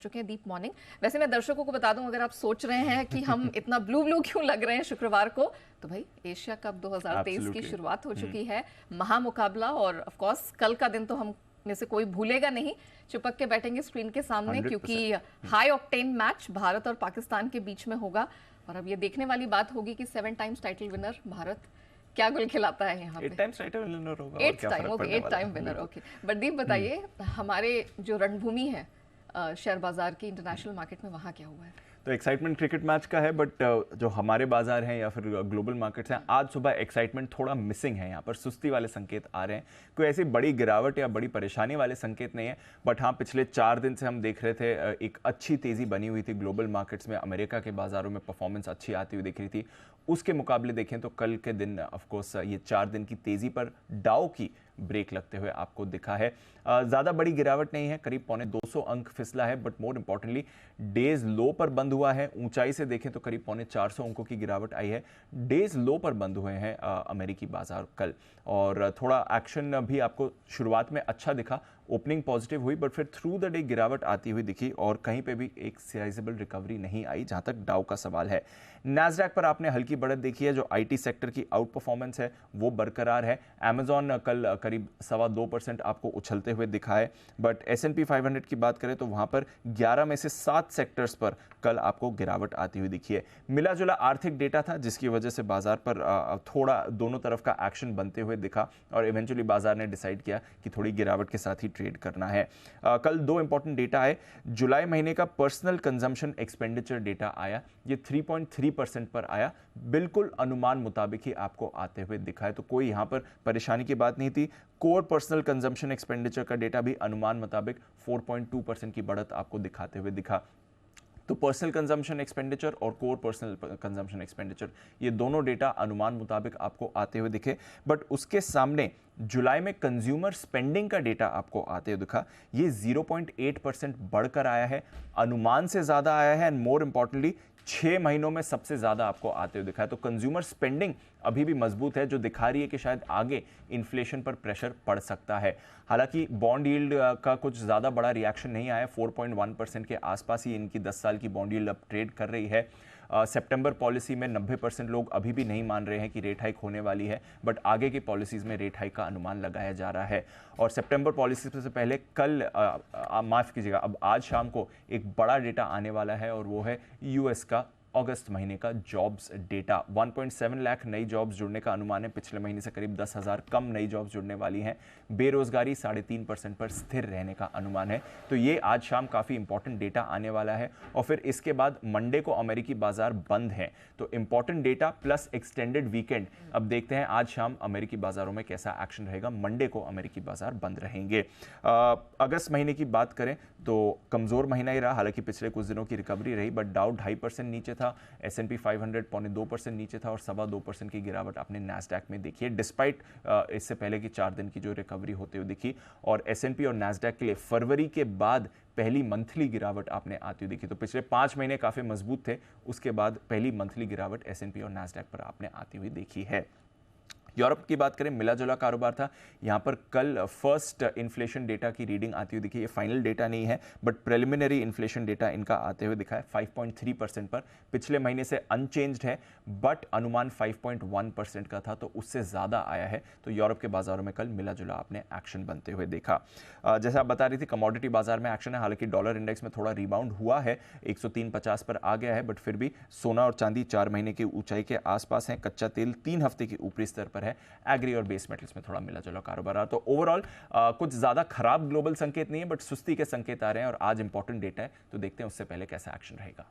चुके हैं दीप मॉर्निंग। वैसे मैं दर्शकों को बता दूं, अगर आप सोच रहे हैं कि हम इतना ब्लू ब्लू क्यों लग रहे हैं शुक्रवार को, तो भाई एशिया कप 2023 की शुरुआत हो चुकी है, महामुकाबला। और ऑफ कोर्स कल का दिन तो हम में से कोई भूलेगा नहीं। चिपक के बैठेंगे स्क्रीन के सामने, क्योंकि हाई ऑक्टेन मैच भारत और पाकिस्तान के बीच में होगा। और अब ये देखने वाली बात होगी कि 7 टाइम्स टाइटल विनर भारत क्या गुल खिलाता है यहाँ पे। 8 टाइम्स टाइटल विनर होगा। 8 टाइम विनर। ओके, बट दीप बताइए, हमारे जो रणभूमि है शेयर बाजार की, इंटरनेशनल मार्केट में, वहाँ क्या हुआ है? तो एक्साइटमेंट क्रिकेट मैच का है, बट जो हमारे बाजार हैं या फिर ग्लोबल मार्केट्स हैं, आज सुबह एक्साइटमेंट थोड़ा मिसिंग है। यहाँ पर सुस्ती वाले संकेत आ रहे हैं। कोई ऐसी बड़ी गिरावट या बड़ी परेशानी वाले संकेत नहीं है, बट हाँ, पिछले 4 दिन से हम देख रहे थे एक अच्छी तेज़ी बनी हुई थी ग्लोबल मार्केट्स में। अमेरिका के बाजारों में परफॉर्मेंस अच्छी आती हुई दिख रही थी। उसके मुकाबले देखें तो कल के दिन ऑफकोर्स ये 4 दिन की तेज़ी पर डाउ की ब्रेक लगते हुए आपको दिखा है। ज़्यादा बड़ी गिरावट नहीं है, करीब 250 अंक फिसला है, बट मोर इंपॉर्टेंटली डेज लो पर बंद हुआ है। ऊंचाई से देखें तो करीब 450 अंकों की गिरावट आई है। डेज लो पर बंद हुए हैं अमेरिकी बाजार कल। और थोड़ा एक्शन भी आपको शुरुआत में अच्छा दिखा, ओपनिंग पॉजिटिव हुई, बट फिर थ्रू द डे गिरावट आती हुई दिखी और कहीं पे भी एक साइजेबल रिकवरी नहीं आई जहां तक डाउ का सवाल है। नैस्डैक पर आपने हल्की बढ़त देखी है। जो आईटी सेक्टर की आउट परफॉर्मेंस है वो बरकरार है। अमेजॉन कल करीब 2.25% आपको उछलते हुए दिखा है, बट S&P 500 की बात करें तो वहां पर 11 में से 7 सेक्टर्स पर कल आपको गिरावट आती हुई दिखी है। मिला जुला आर्थिक डेटा था जिसकी वजह से बाजार पर थोड़ा दोनों तरफ का एक्शन बनते हुए दिखा और इवेंचुअली बाजार ने डिसाइड किया कि थोड़ी गिरावट के साथ ही ट्रेड करना है। कल 2 इंपॉर्टेंट डेटा आए। जुलाई महीने का पर्सनल कंजम्पशन एक्सपेंडिचर डेटा आया, ये 3.3% पर आया, बिल्कुल अनुमान मुताबिक ही आपको आते हुए दिखा है, तो कोई यहाँ पर परेशानी की बात नहीं थी। कोर पर्सनल कंजम्पशन एक्सपेंडिचर का डेटा भी अनुमान मुताबिक 4.2% की बढ़त आपको दिखाते हुए दिखा। तो पर्सनल कंजम्पशन एक्सपेंडिचर और कोर पर्सनल कंजम्पशन एक्सपेंडिचर, ये दोनों डेटा अनुमान मुताबिक आपको आते हुए दिखे। बट उसके सामने जुलाई में कंज्यूमर स्पेंडिंग का डेटा आपको आते हुए दिखा, ये 0.8% बढ़कर आया है, अनुमान से ज़्यादा आया है, एंड मोर इंपॉर्टेंटली 6 महीनों में सबसे ज़्यादा आपको आते हुए दिखा है। तो कंज्यूमर स्पेंडिंग अभी भी मजबूत है, जो दिखा रही है कि शायद आगे इन्फ्लेशन पर प्रेशर पड़ सकता है। हालांकि बॉन्ड यील्ड का कुछ ज़्यादा बड़ा रिएक्शन नहीं आया, 4.1% के आसपास ही इनकी 10 साल की बॉन्ड यील्ड अब ट्रेड कर रही है। सितंबर पॉलिसी में 90% लोग अभी भी नहीं मान रहे हैं कि रेट हाइक होने वाली है, बट आगे की पॉलिसीज़ में रेट हाइक का अनुमान लगाया जा रहा है। और सितंबर पॉलिसी से पहले कल माफ़ कीजिएगा, अब आज शाम को एक बड़ा डेटा आने वाला है और वो है यूएस का अगस्त महीने का जॉब्स डेटा। 1.7 लाख नई जॉब्स जुड़ने का अनुमान है, पिछले महीने से करीब 10,000 कम नई जॉब्स जुड़ने वाली हैं। बेरोजगारी 3.5% पर स्थिर रहने का अनुमान है। तो ये आज शाम काफ़ी इंपॉर्टेंट डेटा आने वाला है। और फिर इसके बाद मंडे को अमेरिकी बाजार बंद है, तो important data plus extended weekend. अब देखते हैं आज शाम अमेरिकी बाजारों में कैसा एक्शन रहेगा। मंडे को अमेरिकी बाजार बंद रहेंगे। अगस्त महीने की बात करें तो कमज़ोर महीना ही रहा, हालांकि पिछले कुछ दिनों की रिकवरी रही, बट डाउ 2.5% नीचे था, S&P 500 2.25% नीचे था और 2.25% की गिरावट आपने नैस्डैक में देखी है, डिस्पाइट इससे पहले की 4 दिन की जो रिकवरी होते हुए दिखी। और S&P और नैस्डैक के लिए फरवरी के बाद पहली मंथली गिरावट आपने आती हुई दिखी। तो पिछले 5 महीने काफ़ी मजबूत थे, उसके बाद पहली मंथली गिरावट S&P और नैस्डैक पर आपने आती हुई देखी है। यूरोप की बात करें, मिला जुला कारोबार था। यहाँ पर कल फर्स्ट इन्फ्लेशन डेटा की रीडिंग आती हुई दिखी। ये फाइनल डेटा नहीं है, बट प्रिलिमिनरी इन्फ्लेशन डेटा इनका आते हुए दिखा है 5.3% पर। पिछले महीने से अनचेंज्ड है, बट अनुमान 5.1% का था, तो उससे ज़्यादा आया है। तो यूरोप के बाजारों में कल मिला जुला आपने एक्शन बनते हुए देखा। जैसे आप बता रही थी, कमोडिटी बाजार में एक्शन है। हालांकि डॉलर इंडेक्स में थोड़ा रिबाउंड हुआ है, 103.50 पर आ गया है, बट फिर भी सोना और चांदी 4 महीने की ऊंचाई के आसपास है। कच्चा तेल 3 हफ्ते की ऊपरी स्तर पर है। एग्री और बेस मेटल्स में थोड़ा मिला जुला कारोबार रहा। तो ओवरऑल कुछ ज्यादा खराब ग्लोबल संकेत नहीं है, बट सुस्ती के संकेत आ रहे हैं और आज इंपॉर्टेंट डेटा है, तो देखते हैं उससे पहले कैसा एक्शन रहेगा।